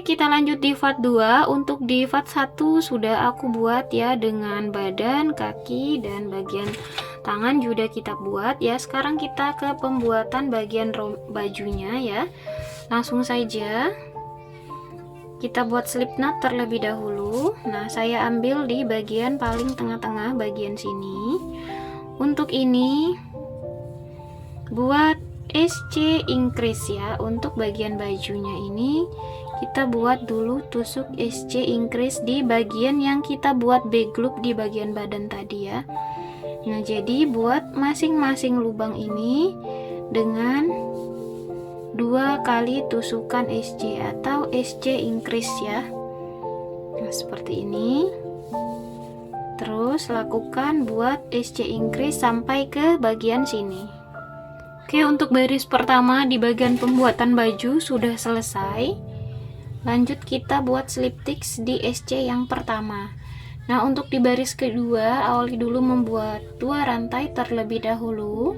Kita lanjut di part 2. Untuk di part 1 sudah aku buat ya, dengan badan, kaki, dan bagian tangan juga kita buat ya. Sekarang kita ke pembuatan bagian bajunya ya. Langsung saja kita buat slip knot terlebih dahulu. Nah, saya ambil di bagian paling tengah-tengah, bagian sini. Untuk ini buat SC increase ya. Untuk bagian bajunya ini kita buat dulu tusuk SC increase di bagian yang kita buat back loop di bagian badan tadi ya. Nah, jadi buat masing-masing lubang ini dengan 2 kali tusukan SC atau SC increase ya. Nah, seperti ini. Terus lakukan buat SC increase sampai ke bagian sini. Oke, untuk baris pertama di bagian pembuatan baju sudah selesai. Lanjut kita buat slip stitch di SC yang pertama. Nah, untuk di baris kedua, awali dulu membuat 2 rantai terlebih dahulu.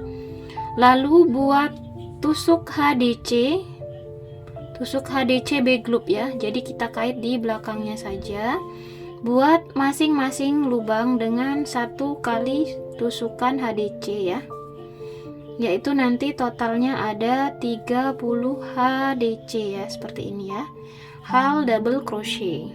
Lalu buat tusuk HDC. Tusuk HDC back loop ya. Jadi kita kait di belakangnya saja. Buat masing-masing lubang dengan 1 kali tusukan HDC ya. Yaitu nanti totalnya ada 30 HDC ya, seperti ini ya. Hal double crochet.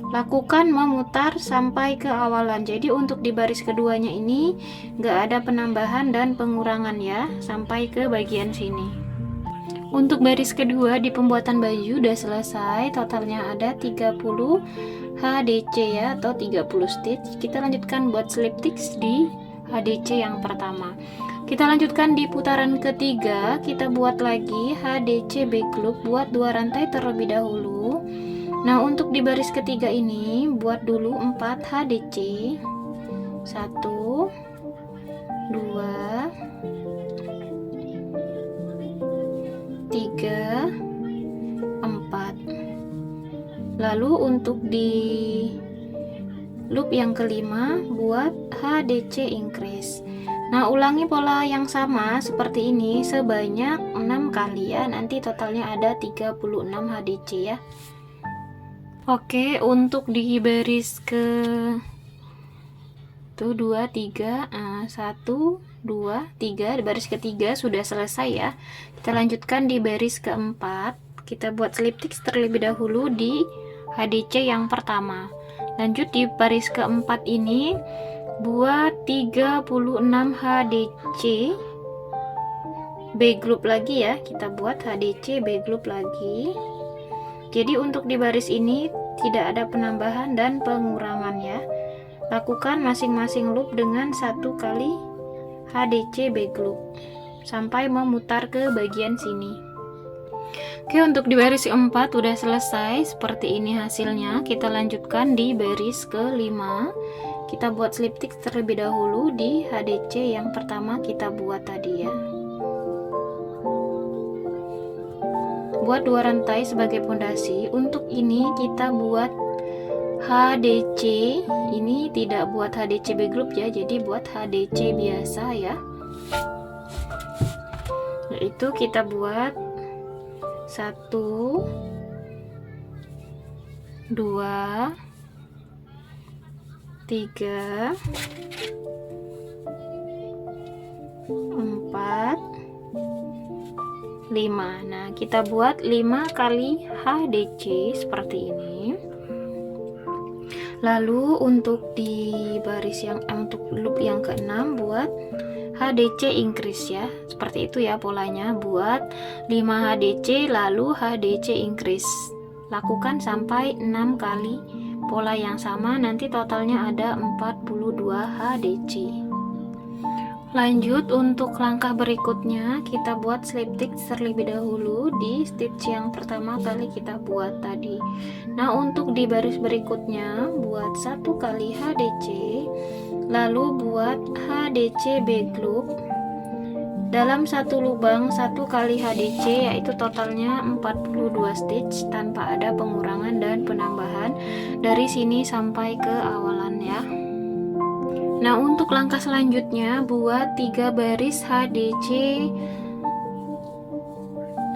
Lakukan memutar sampai ke awalan. Jadi untuk di baris keduanya ini nggak ada penambahan dan pengurangan ya, sampai ke bagian sini. Untuk baris kedua di pembuatan baju udah selesai, totalnya ada 30 HDC ya, atau 30 stitch. Kita lanjutkan buat slip stitch di HDC yang pertama. Kita lanjutkan di putaran ketiga, kita buat lagi HDC back loop, buat 2 rantai terlebih dahulu. Nah, untuk di baris ketiga ini buat dulu 4 HDC. 1 2 3 4. Lalu untuk di loop yang kelima buat HDC increase. Nah, ulangi pola yang sama seperti ini sebanyak 6 kali ya. Nanti totalnya ada 36 HDC ya. Oke, untuk di baris ke 1 2 3 di baris ketiga sudah selesai ya. Kita lanjutkan di baris keempat. Kita buat slip stitch terlebih dahulu di HDC yang pertama. Lanjut di baris keempat ini buat 36 HDC back loop lagi ya. Kita buat HDC back loop lagi. Jadi untuk di baris ini tidak ada penambahan dan pengurangan ya. Lakukan masing-masing loop dengan 1 kali HDC back loop sampai memutar ke bagian sini. Oke, untuk di baris keempat udah selesai, seperti ini hasilnya. Kita lanjutkan di baris kelima. Kita buat slip stitch terlebih dahulu di HDC yang pertama kita buat tadi ya. Buat 2 rantai sebagai pondasi. Untuk ini kita buat HDC, ini tidak buat HDC back loop ya, jadi buat HDC biasa ya. Yaitu kita buat 1 2 3 4 5. Nah, kita buat 5 kali HDC seperti ini. Lalu untuk di baris yang untuk loop yang keenam buat HDC increase ya. Seperti itu ya polanya, buat 5 HDC lalu HDC increase. Lakukan sampai 6 kali pola yang sama, nanti totalnya ada 42 HDC. Lanjut untuk langkah berikutnya, kita buat slip stitch terlebih dahulu di stitch yang pertama kali kita buat tadi. Nah, untuk di baris berikutnya buat 1 kali HDC, lalu buat HDC back loop dalam 1 lubang 1 kali HDC, yaitu totalnya 42 stitch tanpa ada pengurangan dan penambahan dari sini sampai ke awalan ya. Nah, untuk langkah selanjutnya buat 3 baris HDC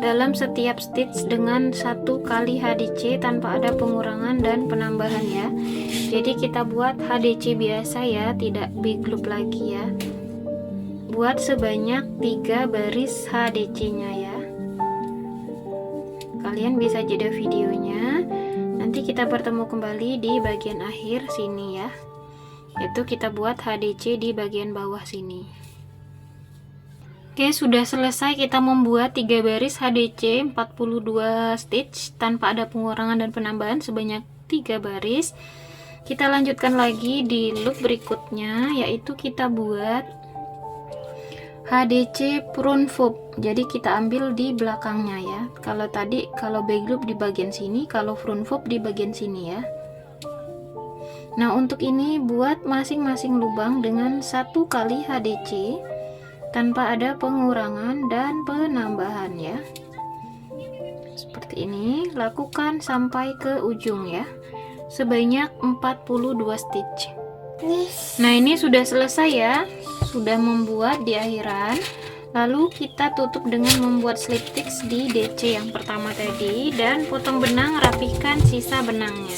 dalam setiap stitch dengan 1 kali HDC tanpa ada pengurangan dan penambahan ya. Jadi kita buat HDC biasa ya, tidak big loop lagi ya. Buat sebanyak 3 baris HDC nya ya. Kalian bisa jeda videonya. Nanti kita bertemu kembali di bagian akhir sini ya. Itu kita buat HDC di bagian bawah sini. Oke, sudah selesai kita membuat 3 baris HDC 42 stitch tanpa ada pengurangan dan penambahan sebanyak 3 baris. Kita lanjutkan lagi di loop berikutnya, yaitu kita buat HDC front fold. Jadi kita ambil di belakangnya ya. Kalau back loop di bagian sini, kalau front fold di bagian sini ya. Nah, untuk ini buat masing-masing lubang dengan 1 kali HDC tanpa ada pengurangan dan penambahan ya. Seperti ini, lakukan sampai ke ujung ya. Sebanyak 42 stitch. Nah, ini sudah selesai ya. Sudah membuat di akhiran. Lalu kita tutup dengan membuat slip stitch di DC yang pertama tadi dan potong benang, rapihkan sisa benangnya.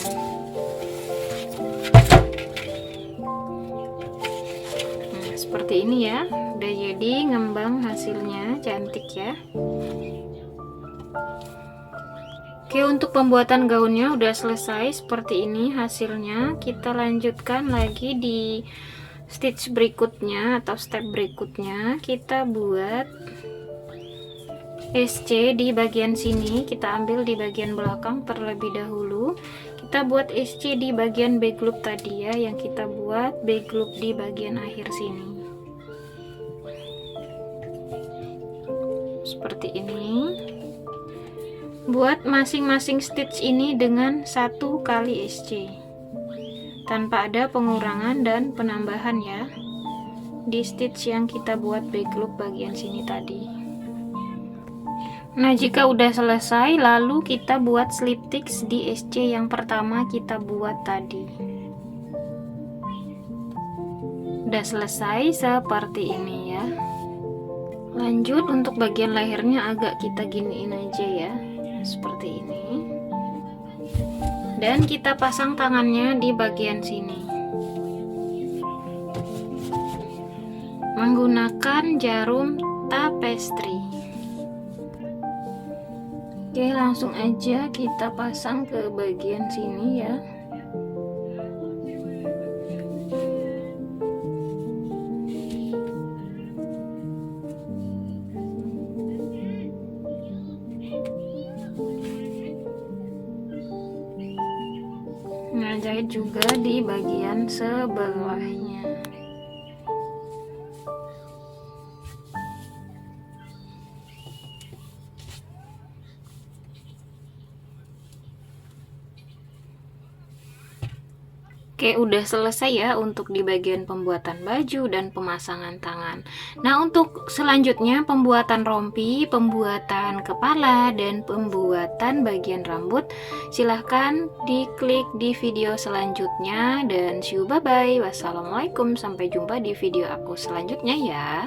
Seperti ini ya, udah jadi ngembang hasilnya, cantik ya. Oke, untuk pembuatan gaunnya udah selesai, seperti ini hasilnya. Kita lanjutkan lagi di stitch berikutnya atau step berikutnya. Kita buat SC di bagian sini, kita ambil di bagian belakang terlebih dahulu. Kita buat SC di bagian back loop tadi ya, yang kita buat back loop di bagian akhir sini. Seperti ini. Buat masing-masing stitch ini dengan 1 kali SC tanpa ada pengurangan dan penambahan ya, di stitch yang kita buat back loop bagian sini tadi. Nah, jika udah selesai, lalu kita buat slip stitch di SC yang pertama kita buat tadi. Udah selesai seperti ini ya. Lanjut untuk bagian lehernya agak kita giniin aja ya, seperti ini. Dan kita pasang tangannya di bagian sini menggunakan jarum tapestry. Oke, langsung aja kita pasang ke bagian sini ya. Nah, jahit juga di bagian sebelahnya. Oke, udah selesai ya untuk di bagian pembuatan baju dan pemasangan tangan. Nah, untuk selanjutnya pembuatan rompi, pembuatan kepala, dan pembuatan bagian rambut, silahkan diklik di video selanjutnya. Dan see you, bye-bye. Wassalamualaikum, sampai jumpa di video aku selanjutnya ya.